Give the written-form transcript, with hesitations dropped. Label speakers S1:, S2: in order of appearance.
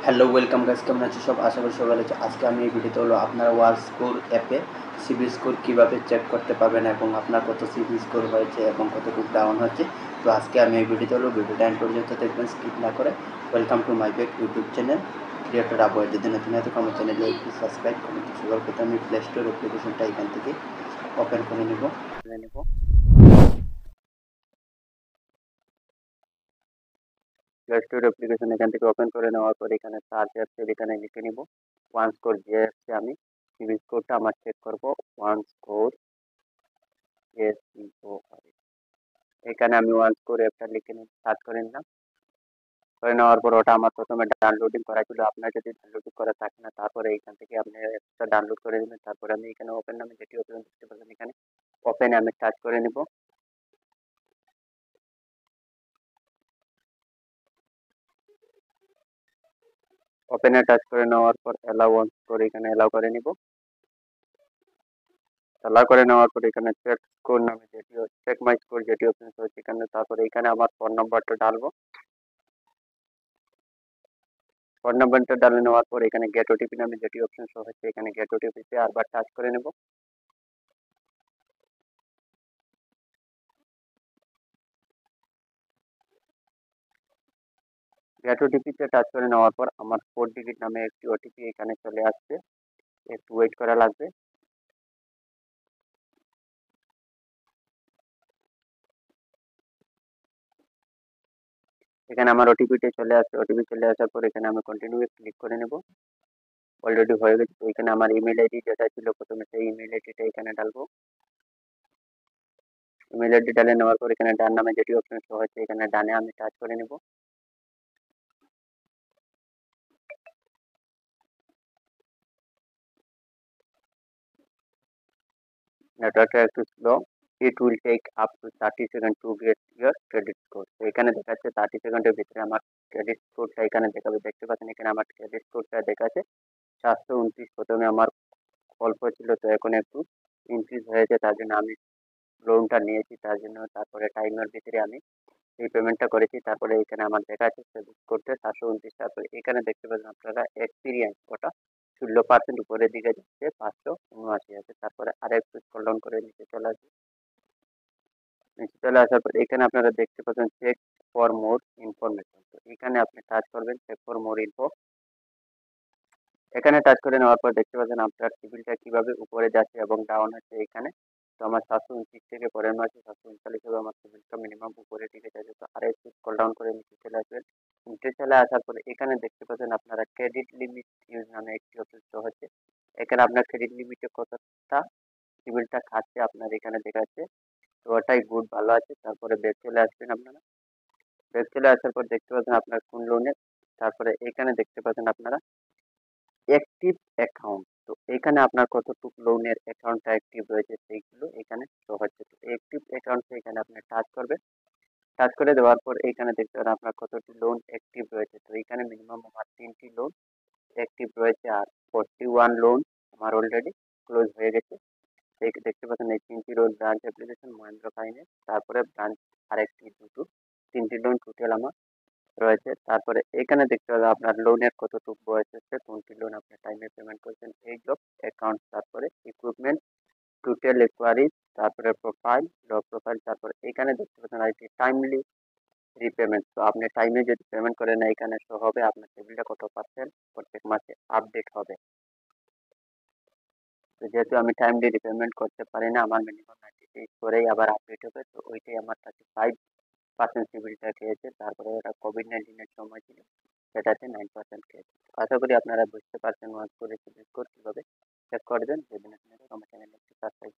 S1: Hello welcome guys, কেমন আছো সব? আশা করি সবাই ভালো আছো। আজকে আমি এই ভিডিওতে হলো আপনারা ওয়াল স্কোর অ্যাপে সিবিল স্কোর কীভাবে চেক করতে পারবেন এবং আপনার কত সিবিল স্কোর হয়েছে এবং কতটুকু ডাউন হচ্ছে। তো আজকে আমি এই ভিডিওতে হলো ভিডিওটা এন্ড পর্যন্ত দেখবেন, স্কিপ না করে। Welcome to my back YouTube channel creator Abu. যদি নতুন হয়তো আমার চ্যানেলে প্লিজ সাবস্ক্রাইব করুন। সবার প্রথমে আমি প্লে স্টোর অ্যাপ্লিকেশনটা এখান থেকে ওপেন করে নেব। প্লে স্টোর অ্যাপ্লিকেশন এখান থেকে ওপেন করে নেওয়ার পর এখানে সার্চ অ্যাপসে এখানে লিখে নিব ওয়ান স্কোর। যে অ্যাপসে আমি সিবিল স্কোরটা আমার চেক করব, ওয়ান স্কোর SCOR। এখানে আমি ওয়ান স্কোর অ্যাপটা লিখে নিই, সার্চ করে নিলাম। করে নেওয়ার পর ওটা আমার প্রথমে ডাউনলোডিং করা ছিল। আপনার যদি ডাউনলোডিং করা থাকে না, তারপরে এখান থেকে আপনি অ্যাপসটা ডাউনলোড করে নেবেন। তারপরে আমি এখানে ওপেন নামে যেটি ওপেন করতে পারবেন, এখানে ওপেনে আমি টাচ করে নিব। ওপেনে টাচ করে নেওয়ার পর অ্যালাউ ওয়ান স্কোর এখানে অ্যালাউ করে নিব। অ্যালাউ করে নেওয়ার পর এখানে চেক স্কোর নামে যেটি চেক মাই স্কোর যেটি অপশন হচ্ছে এখানে, তারপরে এখানে আমার ফোন নাম্বারটা ডালবো। ফোন নাম্বারটা ডালে নেওয়ার পর এখানে গেট ওটিপি নামে যেটি অপশন শো হচ্ছে এখানে গেট ওটিপিতে আরবার টাচ করে নেব। গেট ওটিপিতে টাচ করে নেওয়ার পর আমার 4 ডিজিট নামে একটি ওটিপি এখানে চলে আসছে, একটু ওয়েট করা লাগবে। এখানে আমার ওটিপিটা চলে আসছে। ওটিপি চলে আসার পর এখানে আমি কন্টিনিউ ক্লিক করে নেব। অলরেডি হয়ে গেছে। তো এখানে আমার ইমেল আইডি যেটা ছিল প্রথমে, সেই ইমেল আইডিটা এখানে ডালবো। ইমেল আইডি ডালে নেওয়ার পর এখানে ডান নামে যেটি অপশন শো হচ্ছে এখানে ডানে আমি টাচ করে নেব। নেটওয়ার্কটা একটু slow, it will take up to 30 second to get your credit score. তো এখানে দেখাচ্ছে 30 সেকেন্ডের ভিতরে আমার ক্রেডিট স্কোরটা এখানে দেখাবে। দেখতে পাচ্ছেন এখানে আমার ক্রেডিট স্কোরটা দেখাচ্ছে 429। প্রথমে আমার অল্প ছিল, তো এখন একটু ইনক্রিজ হয়েছে, তার জন্য আমি লোনটা নিয়েছি, তার জন্য তারপরে টাইমের ভিতরে আমি এই পেমেন্টটা করেছি। তারপরে এখানে আমার দেখা যাচ্ছে সেভিংস করতে 729। তারপরে এখানে দেখতে পাচ্ছেন আপনারা এক্সপিরিয়েন্স ওটা 16% উপরের দিকে যাচ্ছে, 579 আছে। তারপরে আর একটু স্ক্রল ডাউন করে নিচে চলে আসবে। নিচে চলে আসার পর এখানে আপনারা দেখতে পাচ্ছেন চেক ফর মোর ইনফরমেশন। তো এখানে আপনি টাচ করবেন চেক ফর মোর ইনফো। এখানে টাচ করে নেওয়ার পর দেখতে পাচ্ছেন আপনার সিভিলটা কিভাবে উপরে যাচ্ছে এবং ডাউন হচ্ছে এখানে। তো আমার 729 থেকে পরের মাসে 739 হবে আমার সিভিলটা মিনিমাম উপরে দিকে যাচ্ছে। তো আর একটু স্ক্রল ডাউন করে নিচে চলে আসবেন। নিচে চলে আসার পরে এখানে দেখতে পাচ্ছেন আপনারা ক্রেডিট লিমিট ইউজ নামে একটি অপশন শো হচ্ছে। এখানে আপনার ক্রেডিট লিমিটে কতটা সিভিলটা খাচ্ছে আপনার এখানে দেখাচ্ছে। তো ওটাই গুড, ভালো আছে। তারপরে ব্যাক চলে আসবেন আপনারা। ব্যাক চলে আসার পর দেখতে পাচ্ছেন আপনার কোন লোনে। তারপরে এখানে দেখতে পাচ্ছেন আপনারা অ্যাক্টিভ অ্যাকাউন্ট। তো এখানে আপনার কতটুকু লোনের অ্যাকাউন্টটা অ্যাক্টিভ রয়েছে সেইগুলো এখানে শো হচ্ছে। তো অ্যাক্টিভ অ্যাকাউন্ট এখানে আপনি টাচ করবেন। টাচ করে দেওয়ার পর এখানে দেখতে পারেন আপনার কতটি লোন অ্যাক্টিভ রয়েছে। তো এখানে মিনিমাম আমার 3টি লোন অ্যাক্টিভ রয়েছে আর 41 লোন আমার অলরেডি ক্লোজ হয়ে গেছে। দেখতে পাচ্ছেন এই 3টি loan branch application Mahendra finance, তারপরে ব্রাঞ্চ আরেকটি দুটো, 3টি লোন টোটাল আমার রয়েছে। তারপরে এখানে দেখতে পাবেন আপনার লোনের কতটুকু রয়েছে, কোনটি লোন আপনি টাইমে পেমেন্ট করছেন, এই জব অ্যাকাউন্ট, তারপরে ইকুইপমেন্ট, টোটাল একুয়ারিজ, তারপরে প্রোফাইল, লো প্রোফাইল। তারপরে এখানে দেখতে পাচ্ছেন আইটি টাইমলি রিপেমেন্ট। তো আপনি টাইমে যদি পেমেন্ট করেন না, এখানে শো হবে আপনার টেবিলটা কত পার্সেন্ট প্রত্যেক মাসে আপডেট হবে। তো যেহেতু আমি টাইমলি রিপেমেন্ট করতে পারি না, আমার মিনিমাম 96 করেই আবার আপডেট হবে। তো ওইটাই আমার 35% সিভিলটা খেয়েছে। তারপরে ওটা কোভিড-19 এর সময় ছিল, সেটাতে 9% খেয়েছে। আশা করি আপনারা বুঝতে পারছেন ওয়ান্স করে সিভিল স্কোর কিভাবে চেক করবেন। যদি না আমার চ্যানেলটি সাবস্ক্রাইব